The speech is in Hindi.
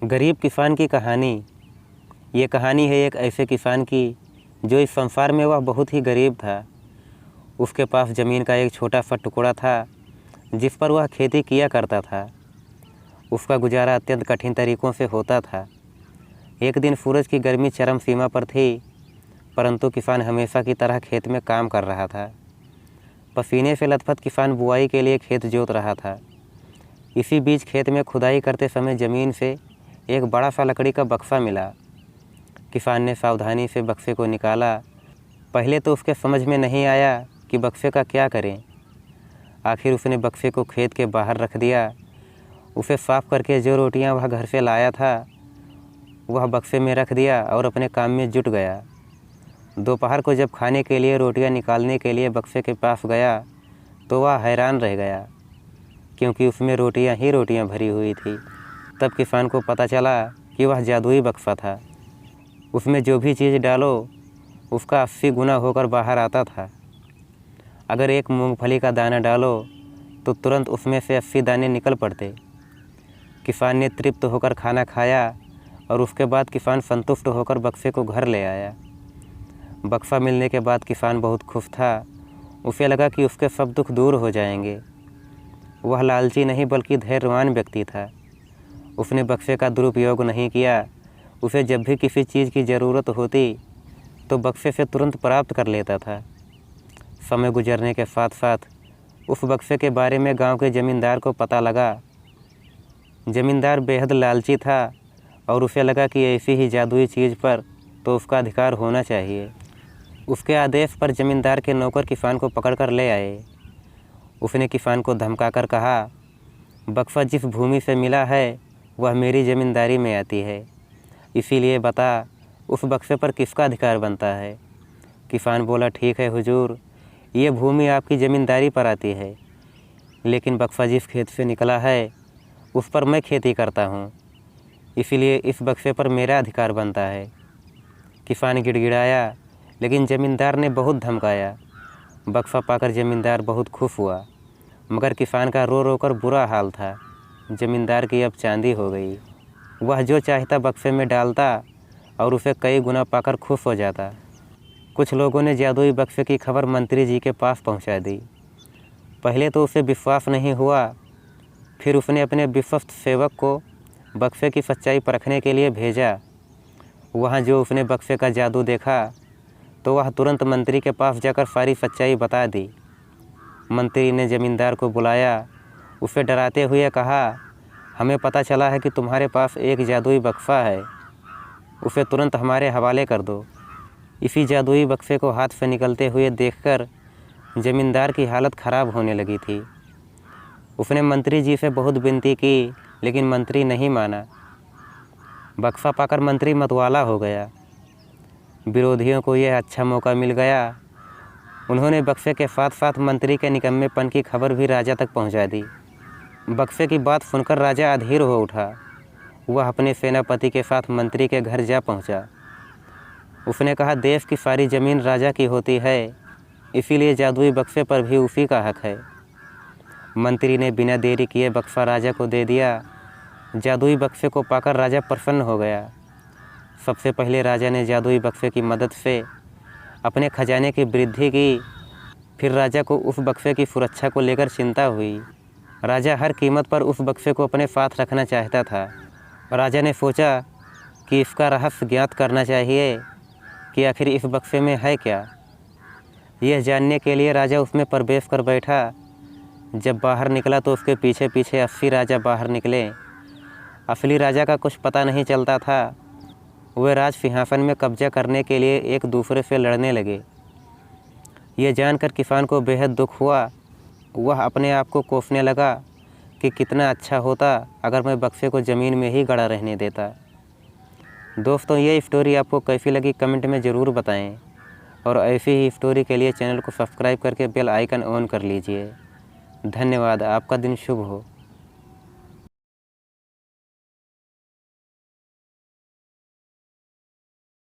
गरीब किसान की कहानी। ये कहानी है एक ऐसे किसान की जो इस संसार में वह बहुत ही गरीब था। उसके पास ज़मीन का एक छोटा सा टुकड़ा था जिस पर वह खेती किया करता था। उसका गुजारा अत्यंत कठिन तरीक़ों से होता था। एक दिन सूरज की गर्मी चरम सीमा पर थी, परंतु किसान हमेशा की तरह खेत में काम कर रहा था। पसीने से लथपथ किसान बुआई के लिए खेत जोत रहा था। इसी बीच खेत में खुदाई करते समय ज़मीन से एक बड़ा सा लकड़ी का बक्सा मिला। किसान ने सावधानी से बक्से को निकाला। पहले तो उसके समझ में नहीं आया कि बक्से का क्या करें। आखिर उसने बक्से को खेत के बाहर रख दिया। उसे साफ़ करके जो रोटियां वह घर से लाया था वह बक्से में रख दिया और अपने काम में जुट गया। दोपहर को जब खाने के लिए रोटियां निकालने के लिए बक्से के पास गया तो वह हैरान रह गया, क्योंकि उसमें रोटियां ही रोटियां भरी हुई थी। तब किसान को पता चला कि वह जादुई बक्सा था। उसमें जो भी चीज़ डालो उसका 80 गुना होकर बाहर आता था। अगर एक मूंगफली का दाना डालो तो तुरंत उसमें से 80 दाने निकल पड़ते। किसान ने तृप्त होकर खाना खाया और उसके बाद किसान संतुष्ट होकर बक्से को घर ले आया। बक्सा मिलने के बाद किसान बहुत खुश था। उसे लगा कि उसके सब दुख दूर हो जाएंगे। वह लालची नहीं बल्कि धैर्यवान व्यक्ति था। उसने बक्से का दुरुपयोग नहीं किया। उसे जब भी किसी चीज़ की ज़रूरत होती तो बक्से से तुरंत प्राप्त कर लेता था। समय गुजरने के साथ साथ उस बक्से के बारे में गांव के ज़मींदार को पता लगा। ज़मींदार बेहद लालची था और उसे लगा कि ऐसी ही जादुई चीज़ पर तो उसका अधिकार होना चाहिए। उसके आदेश पर ज़मींदार के नौकर किसान को पकड़कर ले आए। उसने किसान को धमकाकर कहा, बक्सा जिस भूमि से मिला है वह मेरी ज़मींदारी में आती है, इसीलिए बता उस बक्से पर किसका अधिकार बनता है। किसान बोला, ठीक है हुजूर, ये भूमि आपकी ज़मींदारी पर आती है, लेकिन बक्सा जिस खेत से निकला है उस पर मैं खेती करता हूँ, इसीलिए इस बक्से पर मेरा अधिकार बनता है। किसान गिड़गिड़ाया, लेकिन ज़मींदार ने बहुत धमकाया। बक्सा पाकर ज़मींदार बहुत खुश हुआ, मगर किसान का रो रो कर बुरा हाल था। ज़मींदार की अब चांदी हो गई। वह जो चाहता बक्से में डालता और उसे कई गुना पाकर खुश हो जाता। कुछ लोगों ने जादुई बक्से की खबर मंत्री जी के पास पहुंचा दी। पहले तो उसे विश्वास नहीं हुआ, फिर उसने अपने विश्वस्त सेवक को बक्से की सच्चाई परखने के लिए भेजा। वहां जो उसने बक्से का जादू देखा तो वह तुरंत मंत्री के पास जाकर सारी सच्चाई बता दी। मंत्री ने ज़मींदार को बुलाया। उसे डराते हुए कहा, हमें पता चला है कि तुम्हारे पास एक जादुई बक्सा है, उसे तुरंत हमारे हवाले कर दो। इसी जादुई बक्से को हाथ से निकलते हुए देखकर ज़मींदार की हालत ख़राब होने लगी थी। उसने मंत्री जी से बहुत विनती की, लेकिन मंत्री नहीं माना। बक्सा पाकर मंत्री मतवाला हो गया। विरोधियों को यह अच्छा मौका मिल गया। उन्होंने बक्से के साथ साथ मंत्री के निकम्मेपन की खबर भी राजा तक पहुंचा दी। बक्से की बात सुनकर राजा अधीर हो उठा। वह अपने सेनापति के साथ मंत्री के घर जा पहुंचा। उसने कहा, देश की सारी ज़मीन राजा की होती है, इसीलिए जादुई बक्से पर भी उसी का हक है। मंत्री ने बिना देरी किए बक्सा राजा को दे दिया। जादुई बक्से को पाकर राजा प्रसन्न हो गया। सबसे पहले राजा ने जादुई बक्से की मदद से अपने खजाने की वृद्धि की। फिर राजा को उस बक्से की सुरक्षा को लेकर चिंता हुई। राजा हर कीमत पर उस बक्से को अपने साथ रखना चाहता था। राजा ने सोचा कि इसका रहस्य ज्ञात करना चाहिए कि आखिर इस बक्से में है क्या। यह जानने के लिए राजा उसमें प्रवेश कर बैठा। जब बाहर निकला तो उसके पीछे पीछे 80 राजा बाहर निकले। असली राजा का कुछ पता नहीं चलता था। वे राज सिंहासन में कब्जा करने के लिए एक दूसरे से लड़ने लगे। ये जानकर किसान को बेहद दुख हुआ। वह अपने आप को कोसने लगा कि कितना अच्छा होता अगर मैं बक्से को ज़मीन में ही गड़ा रहने देता। दोस्तों, ये स्टोरी आपको कैसी लगी कमेंट में ज़रूर बताएं और ऐसी ही स्टोरी के लिए चैनल को सब्सक्राइब करके बेल आइकन ऑन कर लीजिए। धन्यवाद। आपका दिन शुभ हो।